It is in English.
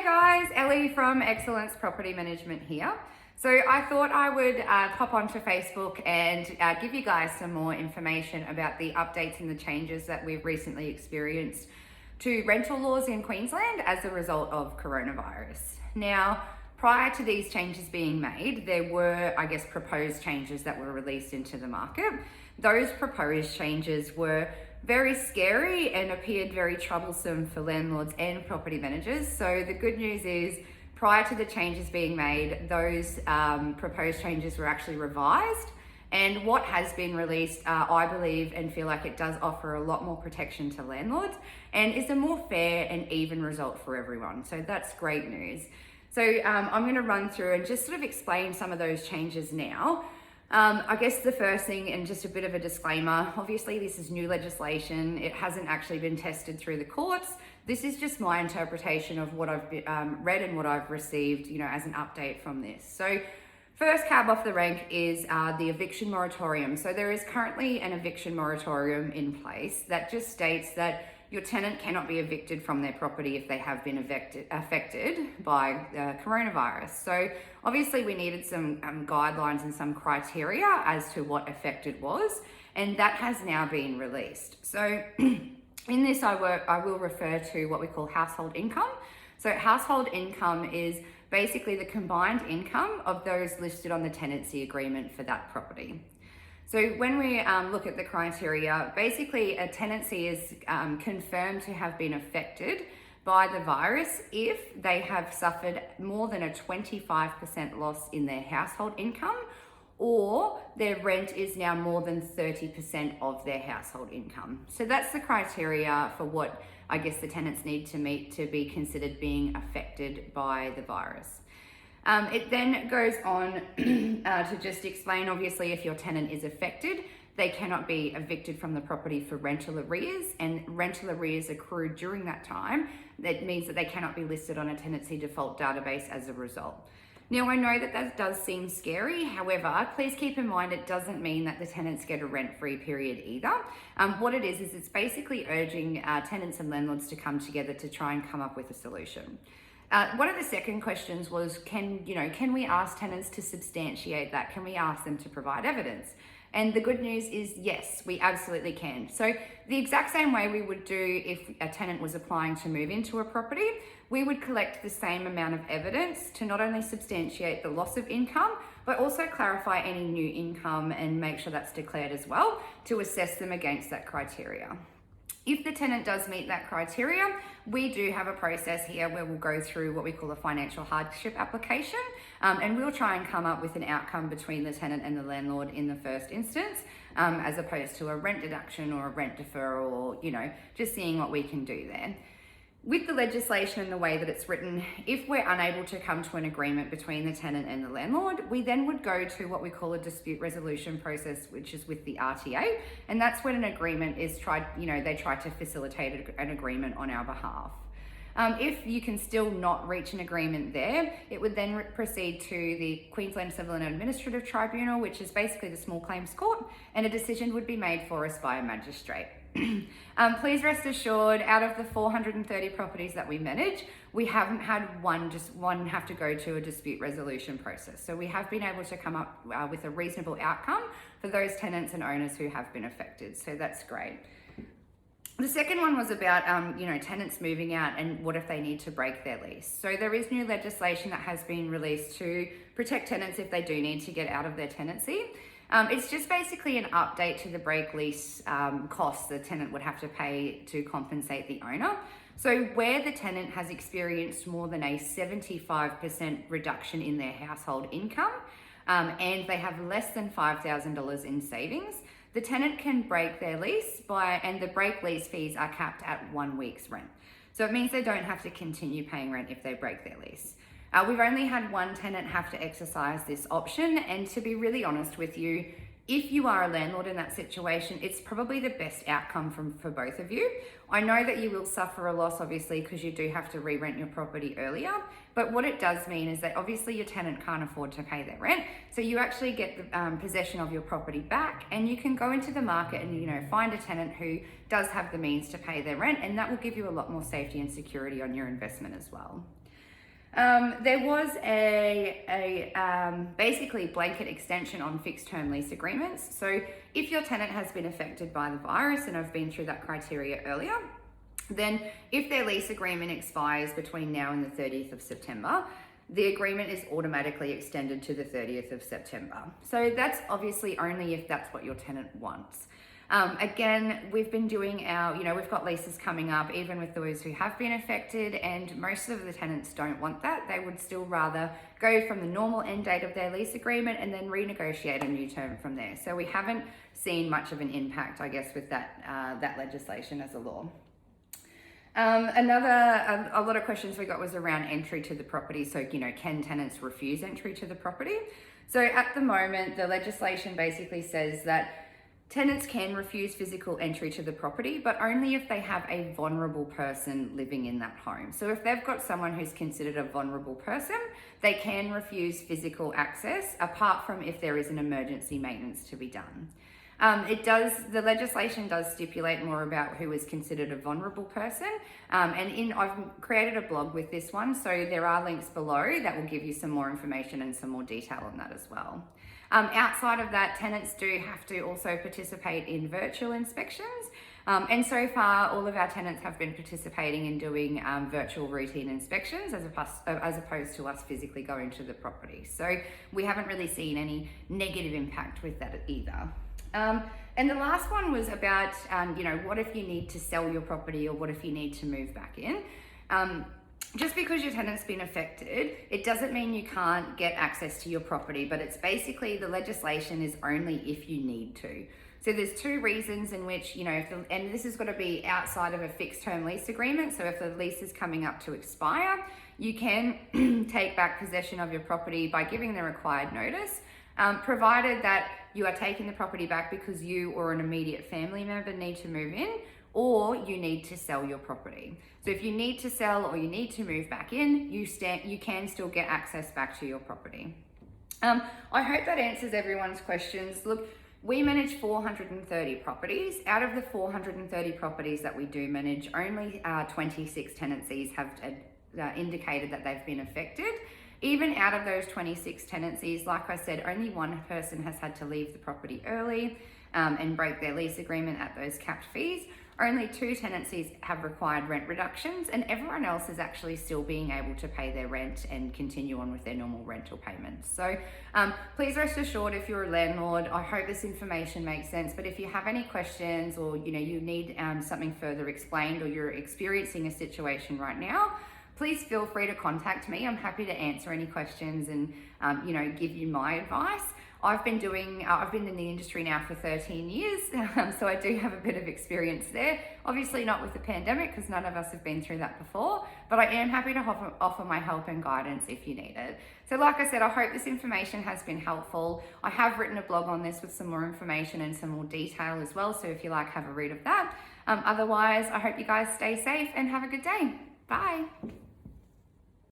guys, Ellie from Excellence Property Management here. So I thought I would pop onto Facebook and give you guys some more information about the updates and the changes that we've recently experienced to rental laws in Queensland as a result of coronavirus. Now, prior to these changes being made, there were, proposed changes that were released into the market. Those proposed changes were very scary and appeared very troublesome for landlords and property managers. So the good news is, prior to the changes being made, those proposed changes were actually revised. And what has been released, I believe and feel like it does offer a lot more protection to landlords and is a more fair and even result for everyone. So that's great news. So I'm going to run through and just sort of explain some of those changes now. I guess the first thing, and just a bit of a disclaimer, obviously this is new legislation. It hasn't actually been tested through the courts. This is just my interpretation of what I've read and what I've received, as an update from this. So first cab off the rank is the eviction moratorium. So there is currently an eviction moratorium in place that just states that your tenant cannot be evicted from their property if they have been affected by coronavirus. So obviously we needed some guidelines and some criteria as to what affected was, and that has now been released. So in this I will refer to what we call household income. So household income is basically the combined income of those listed on the tenancy agreement for that property. So when we look at the criteria, basically a tenancy is confirmed to have been affected by the virus if they have suffered more than a 25% loss in their household income, or their rent is now more than 30% of their household income. So that's the criteria for what the tenants need to meet to be considered being affected by the virus. It then goes on to just explain, obviously, if your tenant is affected, they cannot be evicted from the property for rental arrears, and rental arrears accrued during that time. That means that they cannot be listed on a tenancy default database as a result. Now, I know that that does seem scary. However, please keep in mind it doesn't mean that the tenants get a rent-free period either. What it is it's basically urging tenants and landlords to come together to try and come up with a solution. One of the second questions was, can we ask tenants to substantiate that? Can we ask them to provide evidence? And the good news is yes, we absolutely can. So the exact same way we would do if a tenant was applying to move into a property, we would collect the same amount of evidence to not only substantiate the loss of income, but also clarify any new income and make sure that's declared as well to assess them against that criteria. If the tenant does meet that criteria, we do have a process here where we'll go through what we call a financial hardship application, and we'll try and come up with an outcome between the tenant and the landlord in the first instance, as opposed to a rent deduction or a rent deferral, or just seeing what we can do there. With the legislation and the way that it's written, if we're unable to come to an agreement between the tenant and the landlord, we then would go to what we call a dispute resolution process, which is with the RTA. And that's when an agreement is they try to facilitate an agreement on our behalf. If you can still not reach an agreement there, it would then proceed to the Queensland Civil and Administrative Tribunal, which is basically the small claims court, and a decision would be made for us by a magistrate. Please rest assured, out of the 430 properties that we manage, we haven't had one have to go to a dispute resolution process. So we have been able to come up with a reasonable outcome for those tenants and owners who have been affected. So that's great. The second one was about, tenants moving out and what if they need to break their lease. So there is new legislation that has been released to protect tenants if they do need to get out of their tenancy. It's just basically an update to the break lease costs the tenant would have to pay to compensate the owner. So where the tenant has experienced more than a 75% reduction in their household income, and they have less than $5,000 in savings, the tenant can break their lease and the break lease fees are capped at 1 week's rent. So it means they don't have to continue paying rent if they break their lease. We've only had one tenant have to exercise this option, and to be really honest with you, if you are a landlord in that situation, it's probably the best outcome for both of you. I know that you will suffer a loss, obviously, because you do have to re-rent your property earlier. But what it does mean is that obviously your tenant can't afford to pay their rent. So you actually get the possession of your property back, and you can go into the market and, find a tenant who does have the means to pay their rent. And that will give you a lot more safety and security on your investment as well. There was a basically blanket extension on fixed term lease agreements. So if your tenant has been affected by the virus, and I've been through that criteria earlier, then if their lease agreement expires between now and the 30th of September, the agreement is automatically extended to the 30th of September. So that's obviously only if that's what your tenant wants. Again, we've been doing we've got leases coming up, even with those who have been affected, and most of the tenants don't want that. They would still rather go from the normal end date of their lease agreement and then renegotiate a new term from there. So we haven't seen much of an impact, I guess, with that legislation as a law. A lot of questions we got was around entry to the property. So, can tenants refuse entry to the property? So at the moment, the legislation basically says that tenants can refuse physical entry to the property, but only if they have a vulnerable person living in that home. So if they've got someone who's considered a vulnerable person, they can refuse physical access, apart from if there is an emergency maintenance to be done. The legislation does stipulate more about who is considered a vulnerable person. I've created a blog with this one, so there are links below that will give you some more information and some more detail on that as well. Outside of that, tenants do have to also participate in virtual inspections. And so far, all of our tenants have been participating in doing virtual routine inspections as opposed to us physically going to the property. So we haven't really seen any negative impact with that either. And the last one was about, what if you need to sell your property, or what if you need to move back in? Just because your tenant's been affected, it doesn't mean you can't get access to your property, but it's basically the legislation is only if you need to. So there's two reasons in which, and this has got to be outside of a fixed term lease agreement. So if the lease is coming up to expire, you can take back possession of your property by giving the required notice, provided that you are taking the property back because you or an immediate family member need to move in, or you need to sell your property. So if you need to sell or you need to move back in, you can still get access back to your property. I hope that answers everyone's questions. Look, we manage 430 properties. Out of the 430 properties that we do manage, only 26 tenancies have indicated that they've been affected. Even out of those 26 tenancies, like I said, only one person has had to leave the property early and break their lease agreement at those capped fees. Only 2 tenancies have required rent reductions, and everyone else is actually still being able to pay their rent and continue on with their normal rental payments. So please rest assured, if you're a landlord, I hope this information makes sense, but if you have any questions, or you need something further explained, or you're experiencing a situation right now, please feel free to contact me. I'm happy to answer any questions and give you my advice. I've been in the industry now for 13 years, so I do have a bit of experience there. Obviously not with the pandemic, because none of us have been through that before, but I am happy to offer my help and guidance if you need it. So like I said, I hope this information has been helpful. I have written a blog on this with some more information and some more detail as well, so if you like, have a read of that. Otherwise, I hope you guys stay safe and have a good day. Bye.